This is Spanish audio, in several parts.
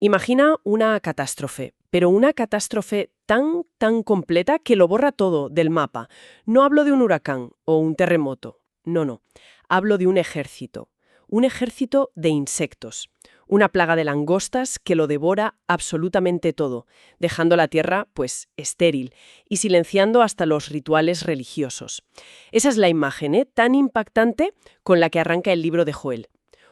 Imagina una catástrofe, pero una catástrofe tan completa que lo borra todo del mapa. No hablo de un huracán o un terremoto, no. Hablo de un ejército de insectos, una plaga de langostas que lo devora absolutamente todo, dejando la tierra, pues, estéril y silenciando hasta los rituales religiosos. Esa es la imagen, tan impactante con la que arranca el libro de Joel.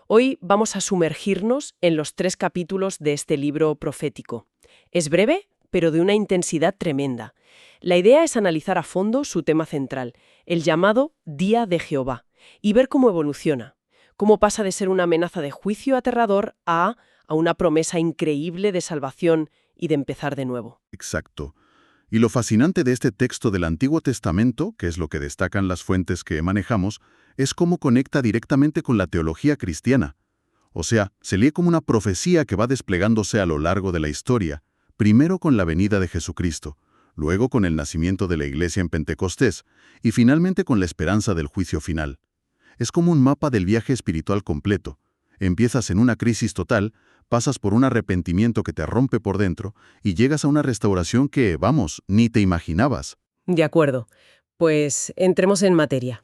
Hoy vamos a sumergirnos en los 3 capítulos de este libro profético. Es breve, pero de una intensidad tremenda. La idea es analizar a fondo su tema central, el llamado Día de Jehová, y ver cómo evoluciona, cómo pasa de ser una amenaza de juicio aterrador a una promesa increíble de salvación y de empezar de nuevo. Exacto. Y lo fascinante de este texto del Antiguo Testamento, que es lo que destacan las fuentes que manejamos, es cómo conecta directamente con la teología cristiana. O sea, se lee como una profecía que va desplegándose a lo largo de la historia, primero con la venida de Jesucristo, luego con el nacimiento de la Iglesia en Pentecostés, y finalmente con la esperanza del juicio final. Es como un mapa del viaje espiritual completo. Empiezas en una crisis total, pasas por un arrepentimiento que te rompe por dentro y llegas a una restauración que, vamos, ni te imaginabas. De acuerdo. Pues entremos en materia.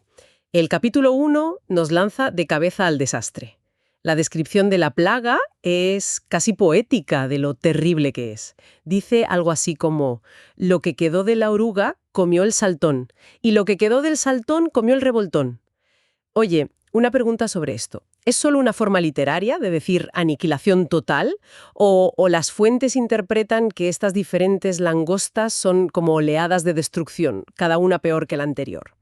El capítulo 1 nos lanza de cabeza al desastre. La descripción de la plaga es casi poética de lo terrible que es. Dice algo así como: lo que quedó de la oruga comió el saltón, y lo que quedó del saltón comió el revoltón. Oye, una pregunta sobre esto. ¿Es solo una forma literaria de decir aniquilación total? ¿O las fuentes interpretan que estas diferentes langostas son como oleadas de destrucción, cada una peor que la anterior?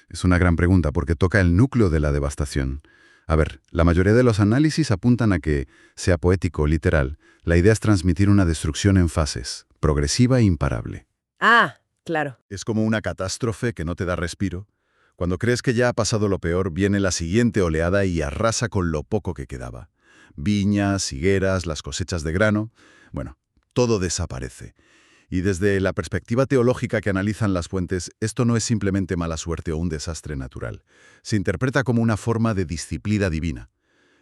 Es una gran pregunta porque toca el núcleo de la devastación. A ver, la mayoría de los análisis apuntan a que, sea poético o literal, la idea es transmitir una destrucción en fases, progresiva e imparable. Ah, claro. Es como una catástrofe que no te da respiro. Cuando crees que ya ha pasado lo peor, viene la siguiente oleada y arrasa con lo poco que quedaba. Viñas, higueras, las cosechas de grano. Bueno, todo desaparece. Y desde la perspectiva teológica que analizan las fuentes, esto no es simplemente mala suerte o un desastre natural. Se interpreta como una forma de disciplina divina.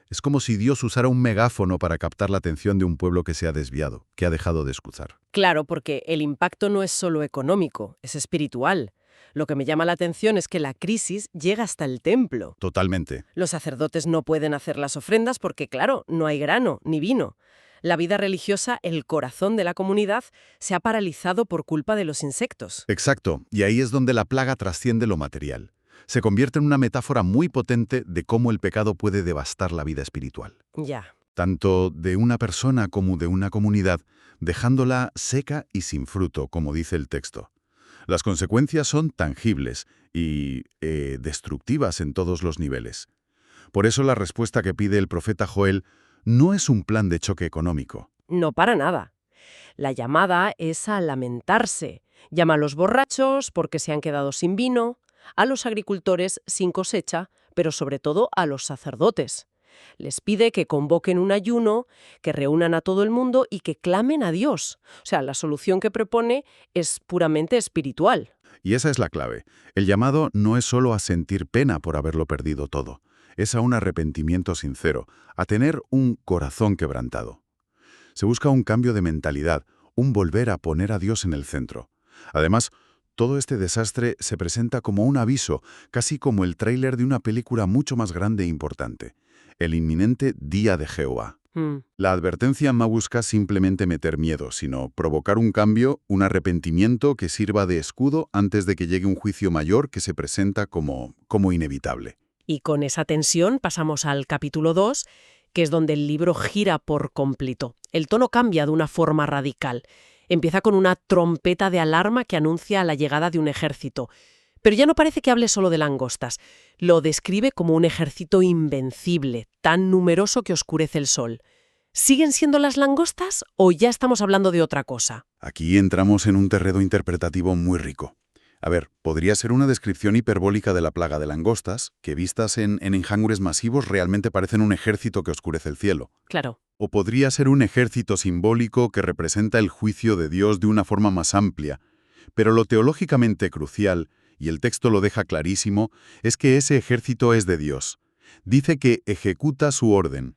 Es como si Dios usara un megáfono para captar la atención de un pueblo que se ha desviado, que ha dejado de escuchar. Claro, porque el impacto no es solo económico, es espiritual. Lo que me llama la atención es que la crisis llega hasta el templo. Totalmente. Los sacerdotes no pueden hacer las ofrendas porque, claro, no hay grano ni vino. La vida religiosa, el corazón de la comunidad, se ha paralizado por culpa de los insectos. Exacto, y ahí es donde la plaga trasciende lo material. Se convierte en una metáfora muy potente de cómo el pecado puede devastar la vida espiritual, Ya. tanto de una persona como de una comunidad, dejándola seca y sin fruto, como dice el texto. Las consecuencias son tangibles y destructivas en todos los niveles. Por eso la respuesta que pide el profeta Joel no es un plan de choque económico. No para nada. La llamada es a lamentarse. Llama a los borrachos porque se han quedado sin vino, a los agricultores sin cosecha, pero sobre todo a los sacerdotes. Les pide que convoquen un ayuno, que reúnan a todo el mundo y que clamen a Dios. O sea, la solución que propone es puramente espiritual. Y esa es la clave. El llamado no es solo a sentir pena por haberlo perdido todo. Es a un arrepentimiento sincero, a tener un corazón quebrantado. Se busca un cambio de mentalidad, un volver a poner a Dios en el centro. Además, todo este desastre se presenta como un aviso, casi como el tráiler de una película mucho más grande e importante, el inminente Día de Jehová. La advertencia no busca simplemente meter miedo, sino provocar un cambio, un arrepentimiento que sirva de escudo antes de que llegue un juicio mayor que se presenta como inevitable. Y con esa tensión pasamos al capítulo 2, que es donde el libro gira por completo. El tono cambia de una forma radical. Empieza con una trompeta de alarma que anuncia la llegada de un ejército. Pero ya no parece que hable solo de langostas. Lo describe como un ejército invencible, tan numeroso que oscurece el sol. ¿Siguen siendo las langostas o ya estamos hablando de otra cosa? Aquí entramos en un terreno interpretativo muy rico. A ver, podría ser una descripción hiperbólica de la plaga de langostas, que vistas en enjambres masivos realmente parecen un ejército que oscurece el cielo. Claro. O podría ser un ejército simbólico que representa el juicio de Dios de una forma más amplia. Pero lo teológicamente crucial, y el texto lo deja clarísimo, es que ese ejército es de Dios. Dice que ejecuta su orden.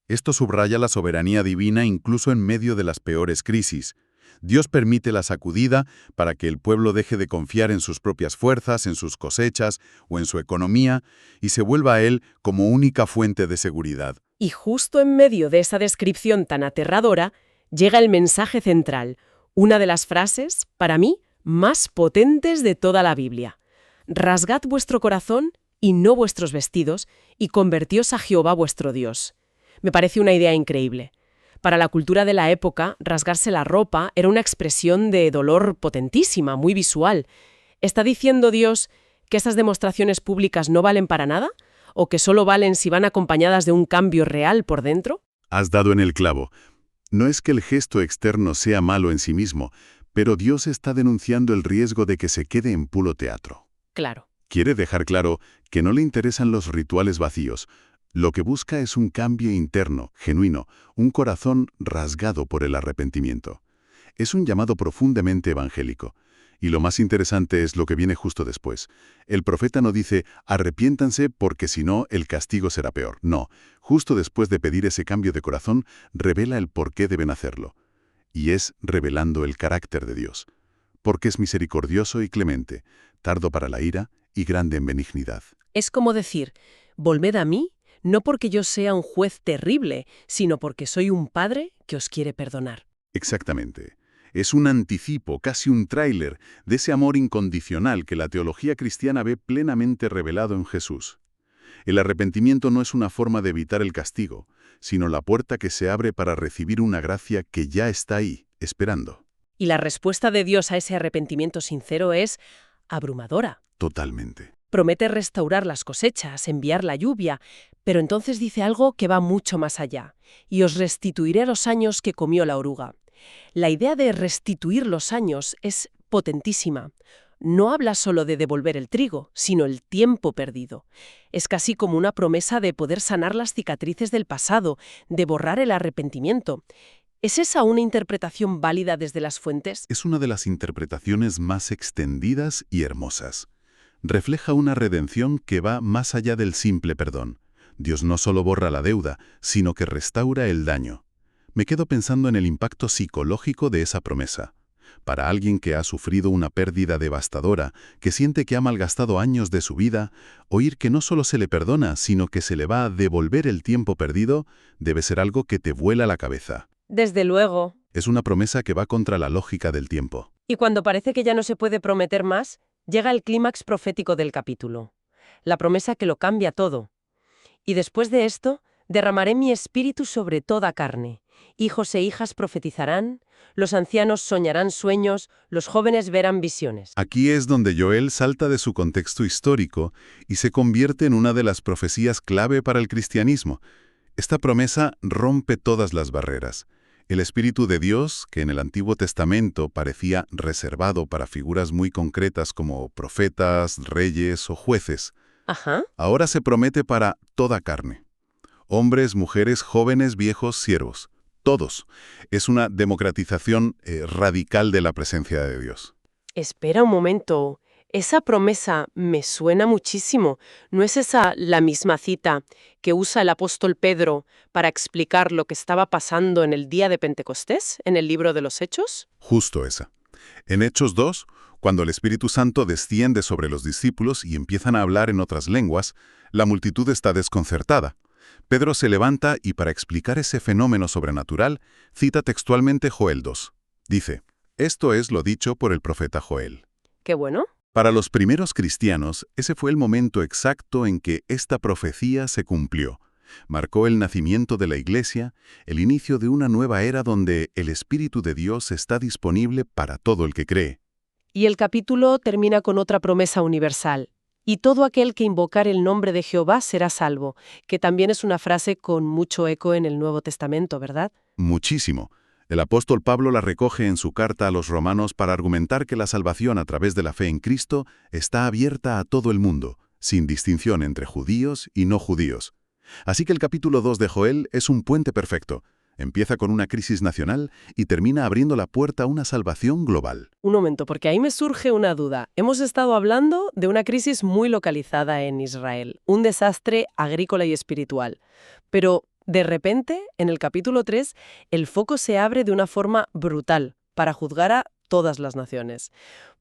Esto subraya la soberanía divina incluso en medio de las peores crisis. Dios permite la sacudida para que el pueblo deje de confiar en sus propias fuerzas, en sus cosechas o en su economía, y se vuelva a Él como única fuente de seguridad. Y justo en medio de esa descripción tan aterradora, llega el mensaje central, una de las frases, para mí, más potentes de toda la Biblia. Rasgad vuestro corazón y no vuestros vestidos, y convertíos a Jehová vuestro Dios. Me parece una idea increíble. Para la cultura de la época, rasgarse la ropa era una expresión de dolor potentísima, muy visual. ¿Está diciendo Dios que esas demostraciones públicas no valen para nada? ¿O que solo valen si van acompañadas de un cambio real por dentro? Has dado en el clavo. No es que el gesto externo sea malo en sí mismo, pero Dios está denunciando el riesgo de que se quede en puro teatro. Claro. Quiere dejar claro que no le interesan los rituales vacíos. Lo que busca es un cambio interno, genuino, un corazón rasgado por el arrepentimiento. Es un llamado profundamente evangélico. Y lo más interesante es lo que viene justo después. El profeta no dice, arrepiéntanse porque si no, el castigo será peor. No, justo después de pedir ese cambio de corazón, revela el por qué deben hacerlo. Y es revelando el carácter de Dios. Porque es misericordioso y clemente, tardo para la ira y grande en benignidad. Es como decir, volved a mí, no porque yo sea un juez terrible, sino porque soy un padre que os quiere perdonar. Exactamente. Es un anticipo, casi un tráiler, de ese amor incondicional que la teología cristiana ve plenamente revelado en Jesús. El arrepentimiento no es una forma de evitar el castigo, sino la puerta que se abre para recibir una gracia que ya está ahí, esperando. Y la respuesta de Dios a ese arrepentimiento sincero es abrumadora. Totalmente. Promete restaurar las cosechas, enviar la lluvia, pero entonces dice algo que va mucho más allá. Y os restituiré los años que comió la oruga. La idea de restituir los años es potentísima. No habla solo de devolver el trigo, sino el tiempo perdido. Es casi como una promesa de poder sanar las cicatrices del pasado, de borrar el arrepentimiento. ¿Es esa una interpretación válida desde las fuentes? Es una de las interpretaciones más extendidas y hermosas. Refleja una redención que va más allá del simple perdón. Dios no solo borra la deuda, sino que restaura el daño. Me quedo pensando en el impacto psicológico de esa promesa. Para alguien que ha sufrido una pérdida devastadora, que siente que ha malgastado años de su vida, oír que no solo se le perdona, sino que se le va a devolver el tiempo perdido, debe ser algo que te vuela la cabeza. Desde luego. Es una promesa que va contra la lógica del tiempo. Y cuando parece que ya no se puede prometer más, llega el clímax profético del capítulo. La promesa que lo cambia todo. Y después de esto, derramaré mi espíritu sobre toda carne. Hijos e hijas profetizarán, los ancianos soñarán sueños, los jóvenes verán visiones. Aquí es donde Joel salta de su contexto histórico y se convierte en una de las profecías clave para el cristianismo. Esta promesa rompe todas las barreras. El Espíritu de Dios, que en el Antiguo Testamento parecía reservado para figuras muy concretas como profetas, reyes o jueces, ahora se promete para toda carne. Hombres, mujeres, jóvenes, viejos, siervos. Todos. Es una democratización radical de la presencia de Dios. Espera un momento. Esa promesa me suena muchísimo. ¿No es esa la misma cita que usa el apóstol Pedro para explicar lo que estaba pasando en el día de Pentecostés, en el libro de los Hechos? Justo esa. En Hechos 2, cuando el Espíritu Santo desciende sobre los discípulos y empiezan a hablar en otras lenguas, la multitud está desconcertada. Pedro se levanta y para explicar ese fenómeno sobrenatural, cita textualmente Joel 2. Dice, esto es lo dicho por el profeta Joel. Qué bueno. Para los primeros cristianos, ese fue el momento exacto en que esta profecía se cumplió. Marcó el nacimiento de la Iglesia, el inicio de una nueva era donde el Espíritu de Dios está disponible para todo el que cree. Y el capítulo termina con otra promesa universal. Y todo aquel que invocar el nombre de Jehová será salvo, que también es una frase con mucho eco en el Nuevo Testamento, ¿verdad? Muchísimo. El apóstol Pablo la recoge en su carta a los romanos para argumentar que la salvación a través de la fe en Cristo está abierta a todo el mundo, sin distinción entre judíos y no judíos. Así que el capítulo 2 de Joel es un puente perfecto. Empieza con una crisis nacional y termina abriendo la puerta a una salvación global. Un momento, porque ahí me surge una duda. Hemos estado hablando de una crisis muy localizada en Israel, un desastre agrícola y espiritual. Pero, De repente, en el capítulo 3, el foco se abre de una forma brutal para juzgar a todas las naciones.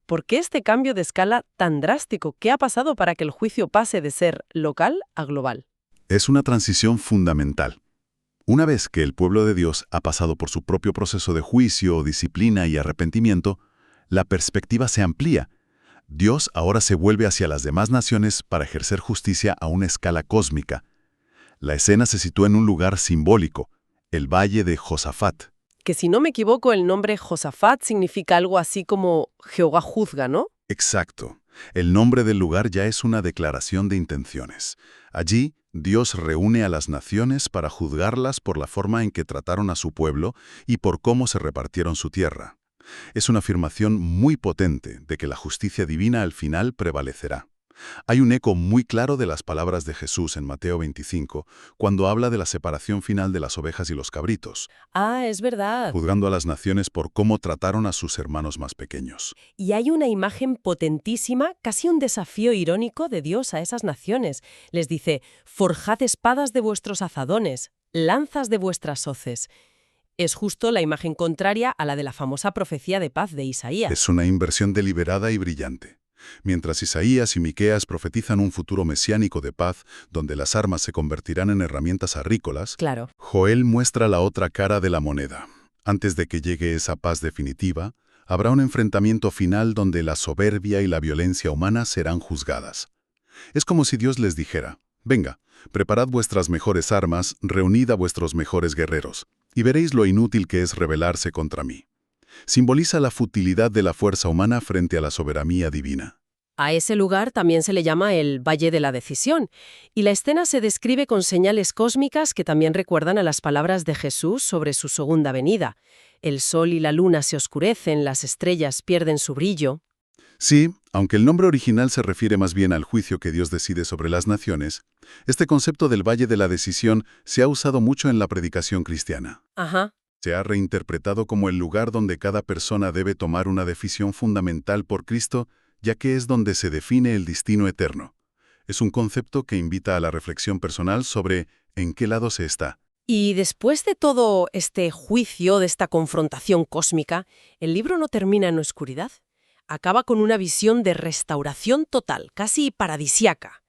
¿Por qué este cambio de escala tan drástico? ¿Qué ha pasado para que el juicio pase de ser local a global? Es una transición fundamental. Una vez que el pueblo de Dios ha pasado por su propio proceso de juicio, disciplina y arrepentimiento, la perspectiva se amplía. Dios ahora se vuelve hacia las demás naciones para ejercer justicia a una escala cósmica. La escena se sitúa en un lugar simbólico, el Valle de Josafat. Que si no me equivoco, el nombre Josafat significa algo así como Jehová juzga, ¿no? Exacto. El nombre del lugar ya es una declaración de intenciones. Allí, Dios reúne a las naciones para juzgarlas por la forma en que trataron a su pueblo y por cómo se repartieron su tierra. Es una afirmación muy potente de que la justicia divina al final prevalecerá. Hay un eco muy claro de las palabras de Jesús en Mateo 25, cuando habla de la separación final de las ovejas y los cabritos, Ah, es verdad. juzgando a las naciones por cómo trataron a sus hermanos más pequeños. Y hay una imagen potentísima, casi un desafío irónico de Dios a esas naciones. Les dice, forjad espadas de vuestros azadones, lanzas de vuestras hoces. Es justo la imagen contraria a la de la famosa profecía de paz de Isaías. Es una inversión deliberada y brillante. Mientras Isaías y Miqueas profetizan un futuro mesiánico de paz, donde las armas se convertirán en herramientas agrícolas, Claro. Joel muestra la otra cara de la moneda. Antes de que llegue esa paz definitiva, habrá un enfrentamiento final donde la soberbia y la violencia humana serán juzgadas. Es como si Dios les dijera, venga, preparad vuestras mejores armas, reunid a vuestros mejores guerreros, y veréis lo inútil que es rebelarse contra mí. Simboliza la futilidad de la fuerza humana frente a la soberanía divina. A ese lugar también se le llama el Valle de la Decisión, y la escena se describe con señales cósmicas que también recuerdan a las palabras de Jesús sobre su segunda venida. El sol y la luna se oscurecen, las estrellas pierden su brillo. Sí, aunque el nombre original se refiere más bien al juicio que Dios decide sobre las naciones, este concepto del Valle de la Decisión se ha usado mucho en la predicación cristiana. Ajá. Se ha reinterpretado como el lugar donde cada persona debe tomar una decisión fundamental por Cristo, ya que es donde se define el destino eterno. Es un concepto que invita a la reflexión personal sobre en qué lado se está. Y después de todo este juicio, de esta confrontación cósmica, el libro no termina en oscuridad. Acaba con una visión de restauración total, casi paradisiaca.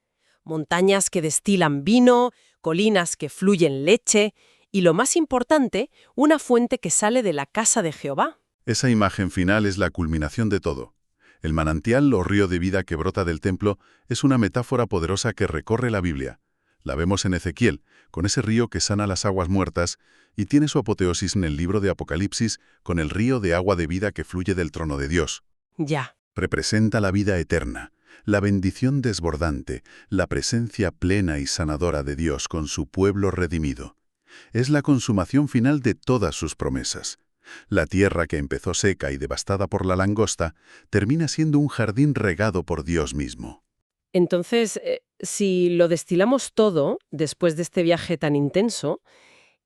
Montañas que destilan vino, colinas que fluyen leche y, lo más importante, una fuente que sale de la casa de Jehová. Esa imagen final es la culminación de todo. El manantial o río de vida que brota del templo es una metáfora poderosa que recorre la Biblia. La vemos en Ezequiel, con ese río que sana las aguas muertas, y tiene su apoteosis en el libro de Apocalipsis con el río de agua de vida que fluye del trono de Dios. Ya. Representa la vida eterna, la bendición desbordante, la presencia plena y sanadora de Dios con su pueblo redimido. Es la consumación final de todas sus promesas. La tierra que empezó seca y devastada por la langosta termina siendo un jardín regado por Dios mismo. Entonces, si lo destilamos todo, después de este viaje tan intenso,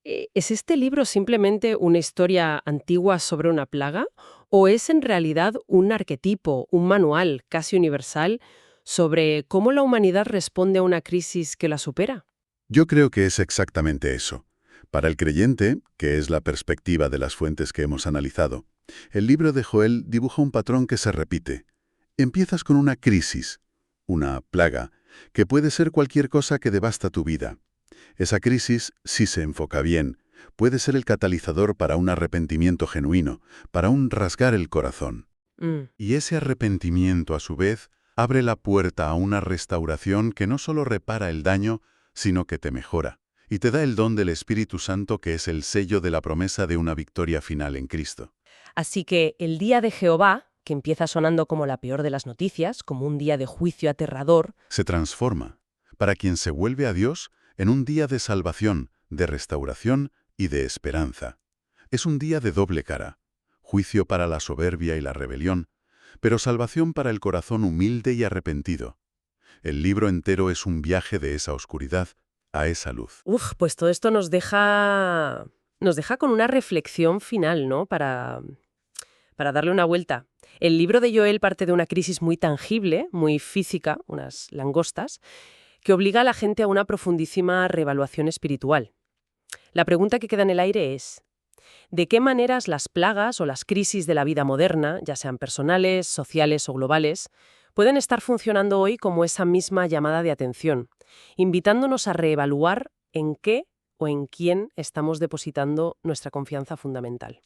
¿es este libro simplemente una historia antigua sobre una plaga? ¿O es en realidad un arquetipo, un manual casi universal sobre cómo la humanidad responde a una crisis que la supera? Yo creo que es exactamente eso. Para el creyente, que es la perspectiva de las fuentes que hemos analizado, el libro de Joel dibuja un patrón que se repite. Empiezas con una crisis, una plaga, que puede ser cualquier cosa que devasta tu vida. Esa crisis, si se enfoca bien, puede ser el catalizador para un arrepentimiento genuino, para un rasgar el corazón. Y ese arrepentimiento, a su vez, abre la puerta a una restauración que no solo repara el daño, sino que te mejora, y te da el don del Espíritu Santo, que es el sello de la promesa de una victoria final en Cristo. Así que el día de Jehová, que empieza sonando como la peor de las noticias, como un día de juicio aterrador, Se transforma, para quien se vuelve a Dios, en un día de salvación, de restauración y de esperanza. Es un día de doble cara, juicio para la soberbia y la rebelión, pero salvación para el corazón humilde y arrepentido. El libro entero es un viaje de esa oscuridad a esa luz. pues todo esto nos deja con una reflexión final, ¿no? Para darle una vuelta. El libro de Joel parte de una crisis muy tangible, muy física, unas langostas, que obliga a la gente a una profundísima reevaluación espiritual. La pregunta que queda en el aire es, ¿de qué maneras las plagas o las crisis de la vida moderna, ya sean personales, sociales o globales, pueden estar funcionando hoy como esa misma llamada de atención, invitándonos a reevaluar en qué o en quién estamos depositando nuestra confianza fundamental?